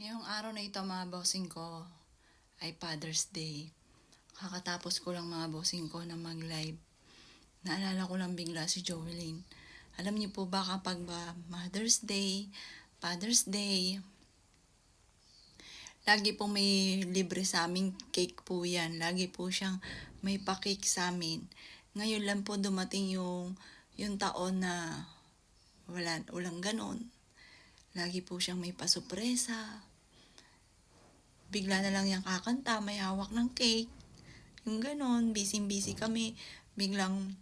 Ngayong araw na ito mga bossing ko ay Father's Day. Kakatapos ko lang mga bossing ko na mag-live. Naalala ko lang bigla si Jovelyn. Alam niyo po ba kapag ba Mother's Day, Father's Day, lagi po may libre sa aming cake po yan. Lagi po siyang may pa-cake sa amin. Ngayon lang po dumating yung taon na walang ganon. Lagi po siyang may pasurpresa. Bigla na lang yung kakanta, may hawak ng cake. Yung ganon, busy-busy kami. Biglang,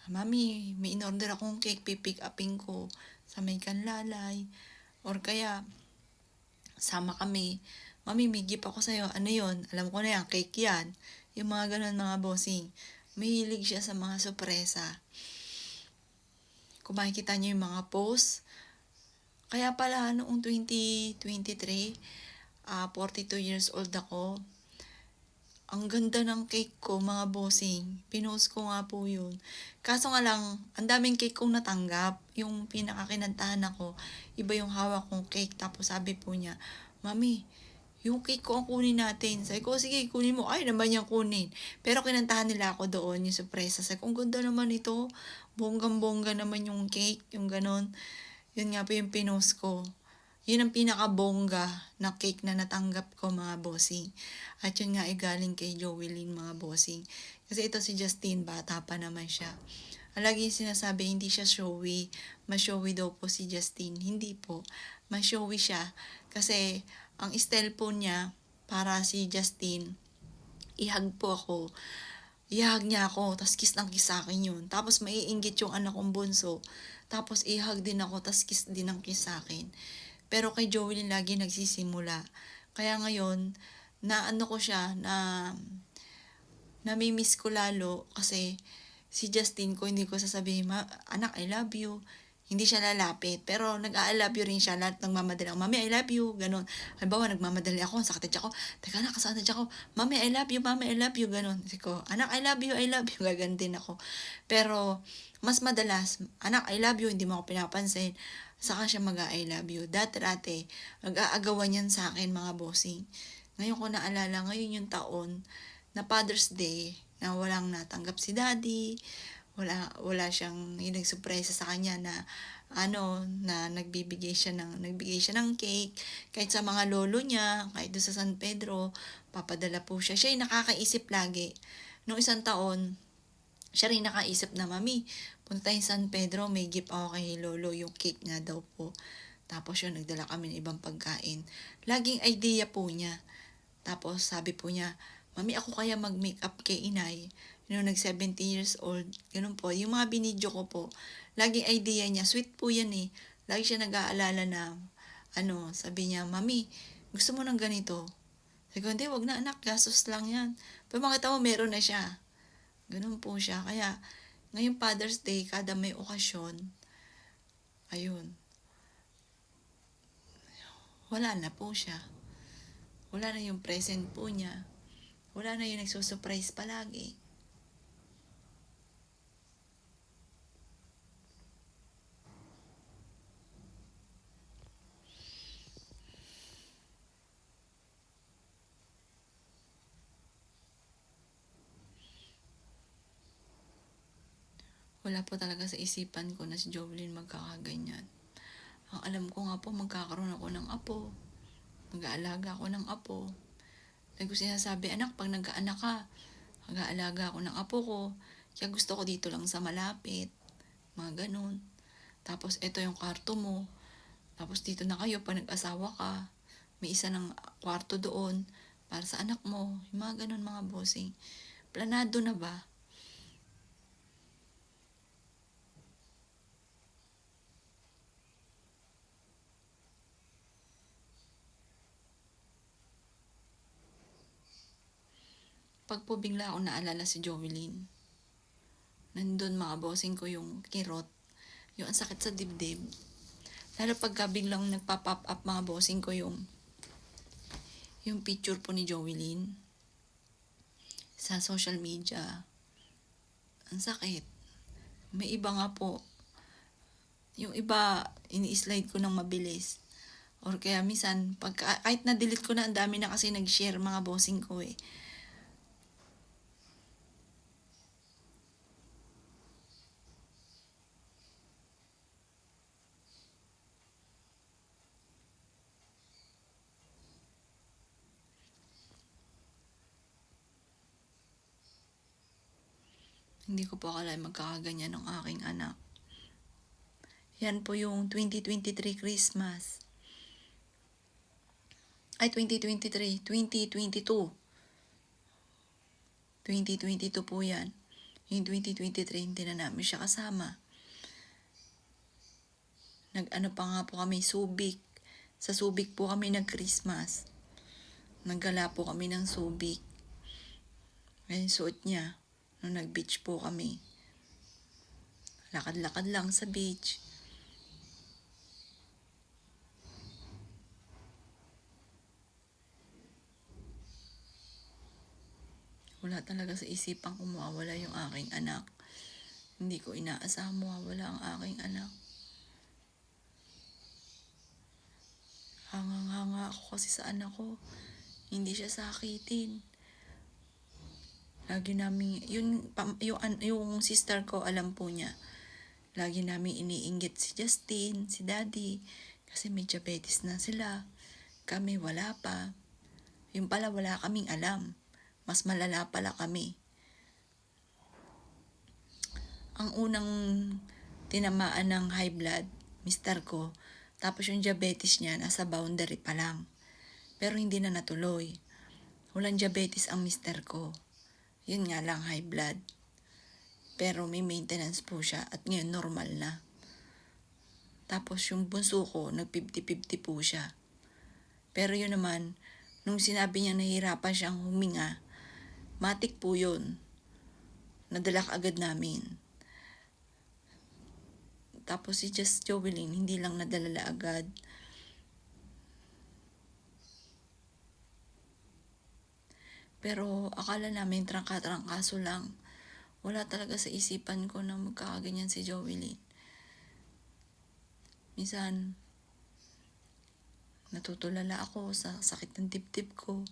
Mami, may in-order akong cake, pipick upin ko sa may kanlalay. Or kaya, sama kami. Mami, may gift ako sa'yo. Ano yon? Alam ko na yan, cake yan. Yung mga ganon mga bossing. Mahilig siya sa mga sorpresa. Kung makikita niyo yung mga post, kaya pala noong 2023, 42 years old ako. Ang ganda ng cake ko, mga bossing. Pinost ko nga po yun. Kaso nga lang, ang daming cake kong natanggap. Yung pinakakinantahan ako, iba yung hawak kong cake. Tapos sabi po niya, Mami, yung cake ko ang kunin natin. Sabi ko, sige, kunin mo. Ay, naman yung kunin. Pero kinantahan nila ako doon, yung surpresa. Sabi ko, ang ganda naman ito. Bonggang-bongga naman yung cake, yung ganon. Yun nga po yung pinost ko. Yun ang pinakabongga na cake na natanggap ko mga bossing. At yun nga ay galing kay Jovelyn mga bossing. Kasi ito si Justine, bata pa naman siya. Lagi sinasabi hindi siya showy. Mas-showy daw po si Justine. Hindi po. Mas-showy siya. Kasi ang style po niya para si Justine, ihag po ako. Ihag niya ako, tapos kiss ng kiss sa akin yun. Tapos maiinggit yung anak kong bunso. Tapos ihag din ako, tapos kiss din ng kiss sa akin. Pero kay Joey lagi nagsisimula. Kaya ngayon, naano ko siya, namimiss ko lalo kasi si Justin ko, hindi ko sasabihin, anak, I love you. Hindi siya lalapit. Pero nag-I love you rin siya. Lahat nagmamadali ako, Mami, I love you. Ganon. Halimbawa, nagmamadali ako. Sakit na ako. Teka na, kasakit na ako. Mami, I love you. Mami, I love you. Ganon. Kasi ko, anak, I love you. I love you. Gagan din ako. Pero, mas madalas, anak, I love you. Hindi mo ako pinapansin. Saka siya mag-I love you. Dati, nag-aagawan yan sa akin, mga bossing. Ngayon ko naalala, ngayon yung taon na Father's Day, na walang natanggap si Daddy, wala siyang nagsurpresa sa kanya na na nagbigay siya ng cake. Kahit sa mga lolo niya, kahit doon sa San Pedro, papadala po siya. Siya yung nakakaisip lagi. Noong isang taon, siya rin nakaisip na, Mami, punta tayong San Pedro, may gift ako kay lolo, yung cake nga daw po. Tapos yun, nagdala kami ng ibang pagkain. Laging idea po niya. Tapos sabi po niya, Mami, ako kaya mag-makeup kay inay. Nag 70 years old. Ganun po. Yung mga binidyo ko po, laging idea niya. Sweet po yan eh. Lagi siya nag-aalala na, sabi niya, Mami, gusto mo ng ganito? Sabi ko, hindi, wag na anak. Gastos lang yan. Pero makita mo, meron na siya. Ganun po siya. Kaya, ngayong Father's Day, kada may okasyon, ayun, wala na po siya. Wala na yung present po niya. Wala na yung nagsusurprise palagi. Wala po talaga sa isipan ko na si Jovelyn magkakaganyan. Ang alam ko nga po, magkakaroon ako ng apo. Mag-aalaga ako ng apo. Lagi ko sinasabi, anak, pag nag-aanak ka, mag-aalaga ako ng apo ko. Kaya gusto ko dito lang sa malapit. Mga ganun. Tapos, ito yung kwarto mo. Tapos, dito na kayo pag nag-asawa ka. May isa ng kwarto doon para sa anak mo. Yung mga ganun, mga bossing. Planado na ba? Pag po bigla ako naalala si Jovelyn, nandun mga bossing ko yung kirot, yung ang sakit sa dibdib. Lalo pagka biglang nagpa-pop up mga bossing ko yung picture po ni Jovelyn sa social media. Ang sakit. May iba nga po, yung iba ini-slide ko ng mabilis. Or kaya minsan, kahit na-delete ko na, ang dami na kasi nag-share mga bossing ko eh. Hindi ko po akalain magkakaganyan ng aking anak. Yan po yung 2023 Christmas. Ay, 2023. 2022. 2022 po yan. Yung 2023, hindi na namin siya kasama. Nag-ano pa nga po kami, Subic. Sa Subic po kami nag-Christmas. Naggala po kami ng Subic. Ayun, suot niya. Nung nag-beach po kami. Lakad-lakad lang sa beach. Wala talaga sa isipang mawawala yung aking anak. Hindi ko inaasahang mawawala ang aking anak. Hangang-hanga ako kasi sa anak ko. Hindi siya sakitin. Lagi namin, yung sister ko, alam po niya. Lagi namin iniinggit si Justin, si Daddy. Kasi may diabetes na sila. Kami wala pa. Yung pala wala kaming alam. Mas malala pala kami. Ang unang tinamaan ng high blood, mister ko, tapos yung diabetes niya nasa boundary pa lang. Pero hindi na natuloy. Walang diabetes ang mister ko. Yun nga lang, high blood. Pero may maintenance po siya at ngayon normal na. Tapos yung bunso ko, nag-50-50 po siya. Pero yun naman, nung sinabi niya nahihirapan siyang huminga, matik po yun. Nadala agad namin. Tapos si Jovelyn, hindi lang nadala agad. Pero akala namin trangka-trangkaso lang. Wala talaga sa isipan ko na magkakaganyan si Jovelyn. Minsan, natutulala ako sa sakit ng dibdib ko.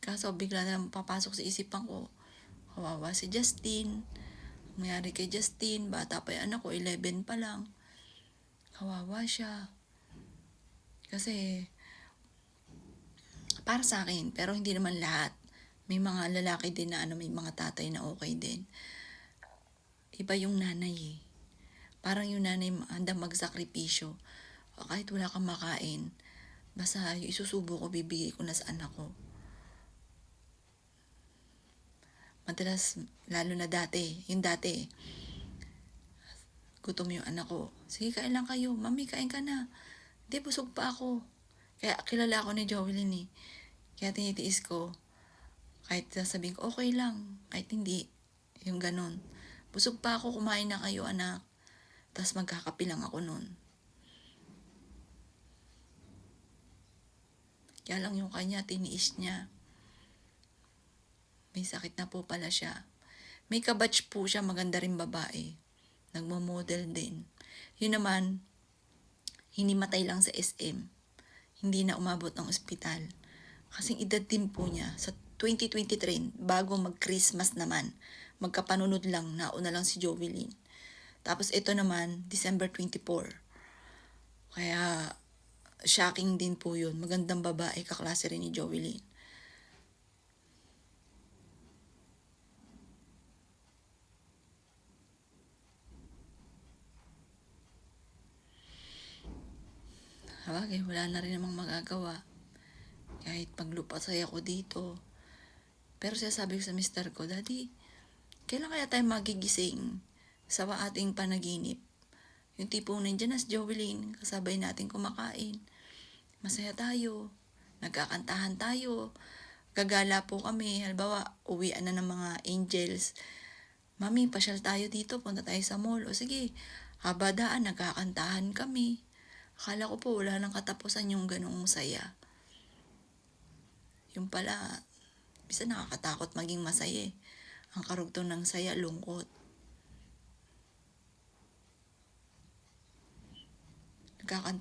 Kaso bigla na papasok sa isipan ko, kawawa si Justin. Nangyari kay Justin, bata pa yung anak ko, 11 pa lang. Kawawa siya. Kasi, para sa akin, pero hindi naman lahat. May mga lalaki din na may mga tatay na okay din. Iba yung nanay eh. Parang yung nanay handang magsakripisyo. Kahit wala kang makain, basta yung isusubo ko, bibigay ko na sa anak ko. Madalas, lalo na dati, gutom yung anak ko. Sige, kain lang kayo. Mami, kain ka na. Hindi, busog pa ako. Kaya kilala ako ni Jovelyn eh. Kaya tinitiis ko. Kahit sasabihin ko, okay lang. Kahit hindi. Yung ganon. Busog pa ako, kumain na kayo anak. Tapos magkakapi lang ako nun. Kaya lang yung kanya, tiniis niya. May sakit na po pala siya. May kabatch po siya, maganda rin babae. Nagmo-model din. Yun naman, hinimatay lang sa SM. Hindi na umabot ng ospital. Kasing edad din po niya, sa 2023, bago mag-Christmas naman, magkapanunod lang, nauna lang si Jovelyn. Tapos ito naman, December 24. Kaya, shocking din po yun. Magandang babae, kaklase rin ni Jovelyn. Sabagay, wala na rin namang magagawa. Kahit paglupasay ako dito. Pero sabi ko sa mister ko, Daddy, kailan kaya tayo magigising sa ating panaginip? Yung tipong nandiyan na si Jovelyn, kasabay natin kumakain. Masaya tayo. Nagkakantahan tayo. Gagala po kami. Halimbawa, uwian na ng mga angels. Mami, pasyal tayo dito. Punta tayo sa mall. O sige, habadaan, nagkakantahan kami. Akala ko po wala nang katapusan yung ganong saya. Yung pala, bisa nakakatakot maging masaya eh. Ang karugtong ng saya, lungkot. nagkakan